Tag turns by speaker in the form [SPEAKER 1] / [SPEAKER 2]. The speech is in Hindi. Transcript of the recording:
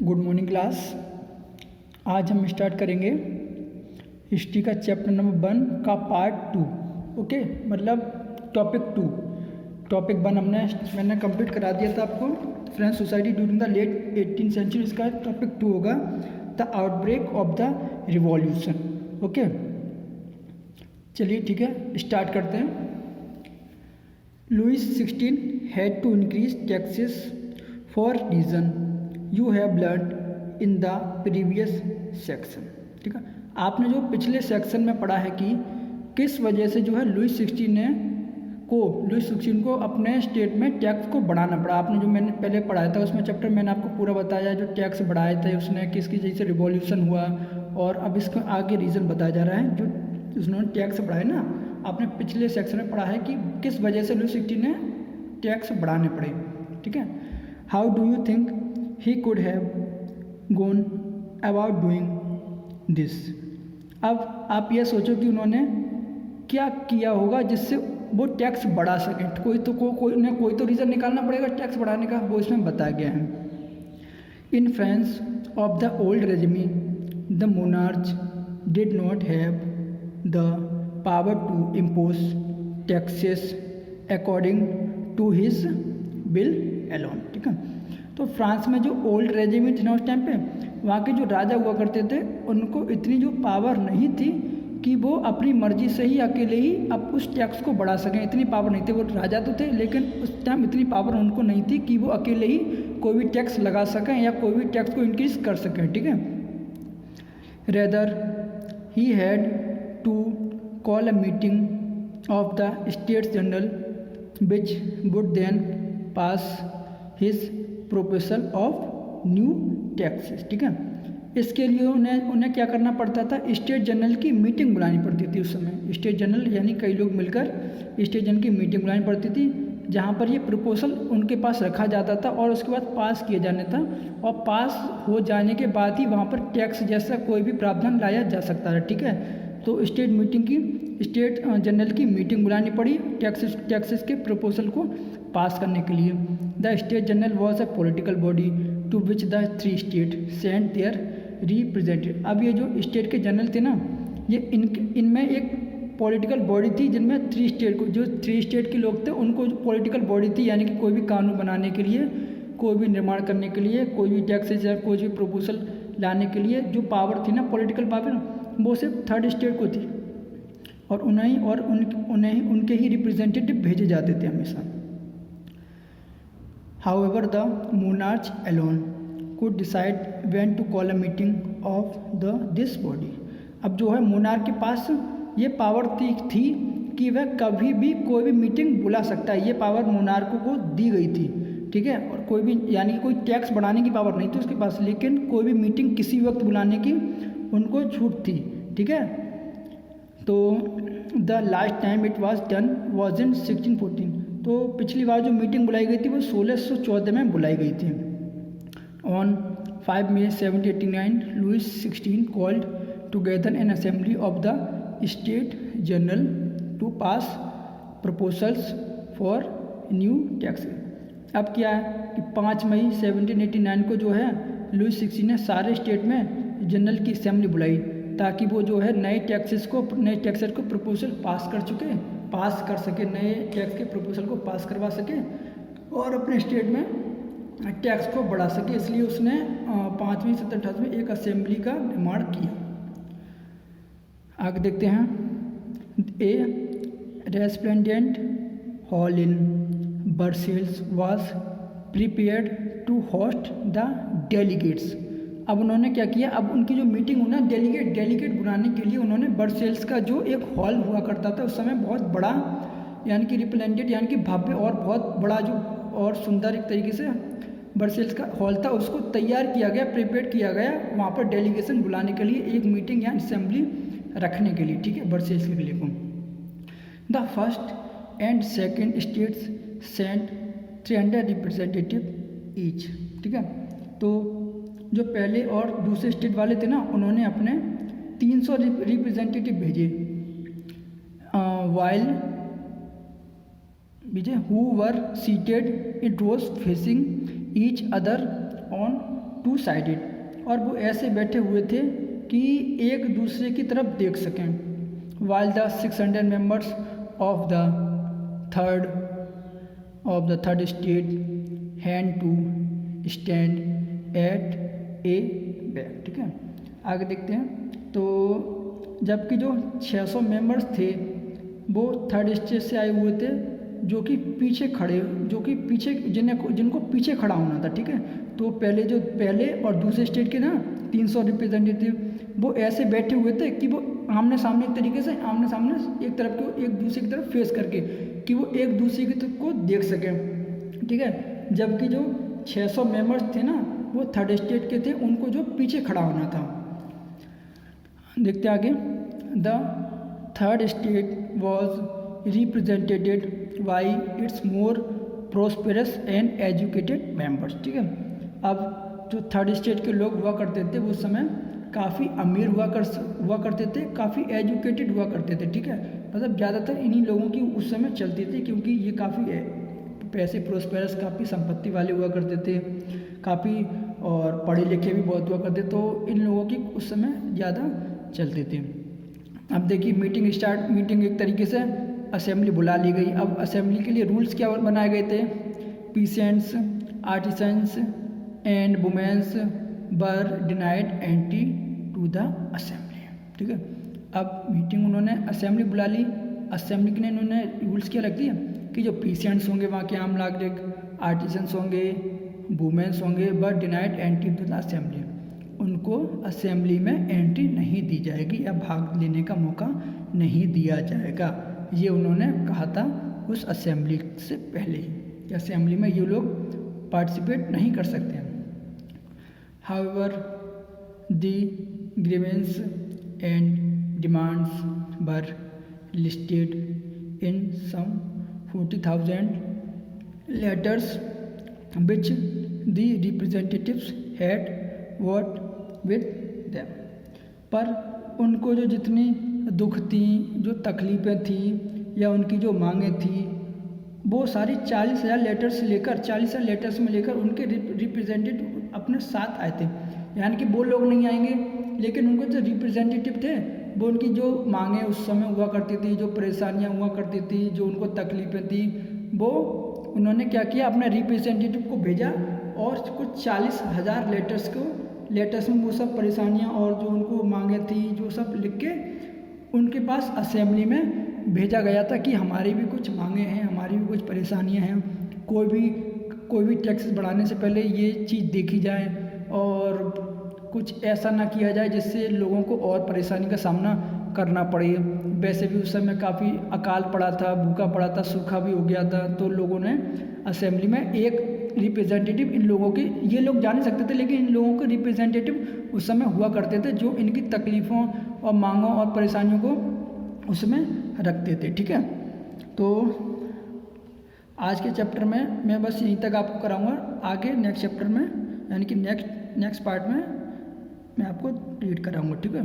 [SPEAKER 1] Good morning class. आज हम स्टार्ट करेंगे हिस्ट्री का चैप्टर नंबर 1 का पार्ट 2। ओके, मतलब टॉपिक 1 मैंने कंप्लीट करा दिया था आपको। French society during the late 18th century, इसका टॉपिक 2 होगा the outbreak of the revolution. Okay, चलिए ठीक है, स्टार्ट करते हैं। Louis 16 had to increase taxes for reason you have learn in the previous section. ठीक है, आपने जो पिछले सेक्शन में पढ़ा है कि किस वजह से जो है लुइस 16 को अपने स्टेट में टैक्स को बढ़ाना पड़ा। आपने जो मैंने पहले पढ़ाया था उसमें चैप्टर मैंने आपको पूरा बताया, जो टैक्स बढ़ाए थे उसने किसकी वजह से रिवॉल्यूशन हुआ, और अब इसका आगे रीज़न बताया जा रहा है जो उसने टैक्स बढ़ाए ना। आपने पिछले सेक्शन में पढ़ा है कि किस वजह से लुइस 16 ने टैक्स बढ़ाने पड़े। ठीक है, how do you think he could have gone about doing this। अब आप यह सोचो कि उन्होंने क्या किया होगा जिससे वो टैक्स बढ़ा सकें। कोई तो रीज़न निकालना पड़ेगा टैक्स बढ़ाने का, वो इसमें बताया गया है। In France of the old regime the monarch did not have the power to impose taxes according to his will alone. ठीक है, तो फ्रांस में जो ओल्ड रेजिमी थी ना उस टाइम पे, वहाँ के जो राजा हुआ करते थे उनको इतनी जो पावर नहीं थी कि वो अपनी मर्जी से ही अकेले ही अब उस टैक्स को बढ़ा सकें। इतनी पावर नहीं थी, वो राजा तो थे लेकिन उस टाइम इतनी पावर उनको नहीं थी कि वो अकेले ही कोई भी टैक्स लगा सकें या कोई भी टैक्स को इंक्रीज कर सकें। ठीक है, rather he had to call a meeting of the States General which would then pass his proposal of new taxes. ठीक है, इसके लिए उन्हें क्या करना पड़ता था, स्टेट जनरल की मीटिंग बुलानी पड़ती थी। उस समय स्टेट जनरल यानी कई लोग मिलकर स्टेट जनरल की मीटिंग बुलानी पड़ती थी, जहाँ पर ये प्रपोजल उनके पास रखा जाता था और उसके बाद पास किया जाना था, और पास हो जाने के बाद ही वहाँ पर टैक्स जैसा कोई भी प्रावधान लाया जा सकता है। ठीक है, तो स्टेट जनरल की मीटिंग बुलानी पड़ी टैक्सेस के प्रपोजल को पास करने के लिए। The state general was a political body to which the 3 state sent their representative. अब ये जो स्टेट के जनरल थे ना, ये इनमें एक पॉलिटिकल बॉडी थी जिनमें 3 स्टेट के लोग थे, उनको जो पॉलिटिकल बॉडी थी यानी कि कोई भी कानून बनाने के लिए, कोई भी निर्माण करने के लिए, कोई भी टैक्सेस या कोई भी प्रपोजल लाने के लिए जो पावर थी ना, पॉलिटिकल पावर, वो सिर्फ 3rd स्टेट को थी, और उन्हें उनके ही रिप्रेजेंटेटिव भेजे जाते थे हमेशा। However, the monarch alone could decide when to call a meeting of this body। अब जो है मोनार्क के पास ये पावर थी कि वह कभी भी कोई भी मीटिंग बुला सकता है। ये पावर मोनार्क को दी गई थी। ठीक है, और कोई भी यानी कि कोई टैक्स बढ़ाने की पावर नहीं थी उसके पास, लेकिन कोई भी मीटिंग किसी वक्त बुलाने की उनको छूट थी। ठीक है, तो the last time it was done was in 1614। तो पिछली बार जो मीटिंग बुलाई गई थी वो 1614 में बुलाई गई थी। On 5 May 1789 Louis 16 called together an assembly of the state general to pass proposals for new tax. अब क्या है कि 5 मई 1789 को जो है लुइस 16 ने सारे स्टेट में जनरल की असेंबली बुलाई ताकि वो जो है नए टैक्सेस को प्रपोजल पास कर सके, नए टैक्स के प्रपोजल को पास करवा सके और अपने स्टेट में टैक्स को बढ़ा सके। इसलिए उसने 5वीं 1788 में एक असेंबली का निर्माण किया। आगे देखते हैं। A resplendent hall in Versailles was prepared to host the delegates. अब उन्होंने क्या किया, अब उनकी जो मीटिंग हुई ना डेलीगेट बुलाने के लिए उन्होंने बर्सेल्स का जो एक हॉल हुआ करता था उस समय बहुत बड़ा, यानी कि रिप्रेजेंटेड यानी कि भव्य और बहुत बड़ा जो और सुंदर एक तरीके से बर्सेल्स का हॉल था, उसको तैयार किया गया, प्रिपेयर किया गया वहाँ पर डेलीगेशन बुलाने के लिए, एक मीटिंग या असेंबली रखने के लिए। ठीक है, बर्सेल्स के लिए को the first and second states sent 300 representative each. ठीक है, तो जो पहले और दूसरे स्टेट वाले थे ना उन्होंने अपने 300 रिप्रेजेंटेटिव भेजे, while who were seated it rows facing each other on two sided, और वो ऐसे बैठे हुए थे कि एक दूसरे की तरफ देख सकें। While the 600 members of the third state hand to stand at a back. ठीक है, आगे देखते हैं। तो जबकि जो 600 मेंबर्स थे वो थर्ड स्टेज से आए हुए थे, जो कि पीछे जिनको पीछे खड़ा होना था। ठीक है, तो पहले और दूसरे स्टेट के ना 300 रिप्रेजेंटेटिव वो ऐसे बैठे हुए थे कि वो आमने सामने एक तरीके से एक तरफ को एक दूसरे की तरफ फेस करके कि वो एक दूसरे की तरफ को देख सकें। ठीक है, जबकि जो 600 मेंबर्स थे ना वो थर्ड स्टेट के थे, उनको जो पीछे खड़ा होना था। देखते आगे। The third state was represented by it's more prosperous and educated members. ठीक है, अब जो थर्ड स्टेट के लोग हुआ करते थे वो उस समय काफ़ी अमीर हुआ करते थे, काफ़ी एजुकेटेड हुआ करते थे। ठीक है, मतलब ज़्यादातर इन्हीं लोगों की उस समय चलती थी, क्योंकि ये काफ़ी पैसे प्रोस्पेरस काफ़ी संपत्ति वाले हुआ करते थे, काफ़ी और पढ़े लिखे भी बहुत हुआ करते, तो इन लोगों की उस समय ज़्यादा चलती थी। अब देखिए मीटिंग एक तरीके से असेंबली बुला ली गई। अब असेंबली के लिए रूल्स क्या बनाए गए थे? Peasants, artisans and womens were denied entry to the assembly. ठीक है, अब मीटिंग उन्होंने असेंबली बुला ली। असेंबली के लिए इन्होंने रूल्स क्या रख दिए कि जो पीसेंट्स होंगे वहाँ के आम नागरिक, आर्टिसंस होंगे, वुमेन्स होंगे, were denied entry to the assembly, उनको असेंबली में एंट्री नहीं दी जाएगी या भाग लेने का मौका नहीं दिया जाएगा। ये उन्होंने कहा था उस असेंबली से पहले ही कि असेंबली में ये लोग पार्टिसिपेट नहीं कर सकते हैं। However the grievances and demands were listed in some 40,000 letters which the representatives had what with them. पर उनको जो जितनी दुख थी, जो तकलीफ़ें थी या उनकी जो मांगें थी, वो सारी 40,000 लेटर्स में लेकर उनके रिप्रेजेंटेटिव अपने साथ आए थे। यानी कि वो लोग नहीं आएंगे, लेकिन उनको जो रिप्रेजेंटेटिव थे वो उनकी जो मांगें उस समय हुआ करती थी, जो परेशानियां हुआ करती थी, जो उनको तकलीफ़ें थी, वो उन्होंने क्या किया, अपने रिप्रेजेंटेटिव को भेजा और कुछ 40,000 लेटर्स में वो सब परेशानियां और जो उनको मांगें थी जो सब लिख के उनके पास असेंबली में भेजा गया था कि हमारी भी कुछ मांगें हैं, हमारी भी कुछ परेशानियां हैं, कोई भी टैक्स बढ़ाने से पहले ये चीज़ देखी जाए और कुछ ऐसा ना किया जाए जिससे लोगों को और परेशानी का सामना करना पड़े। वैसे भी उस समय काफ़ी अकाल पड़ा था, भूखा पड़ा था, सूखा भी हो गया था, तो लोगों ने असेंबली में एक रिप्रेजेंटेटिव इन लोगों के, ये लोग जा नहीं सकते थे लेकिन इन लोगों के रिप्रेजेंटेटिव उस समय हुआ करते थे जो इनकी तकलीफ़ों और मांगों और परेशानियों को उसमें रखते थे। ठीक है, तो आज के चैप्टर में मैं बस यहीं तक आपको कराऊंगा। आगे नेक्स्ट चैप्टर में यानी कि नेक्स्ट पार्ट में मैं आपको रीड कराऊंगा। ठीक है।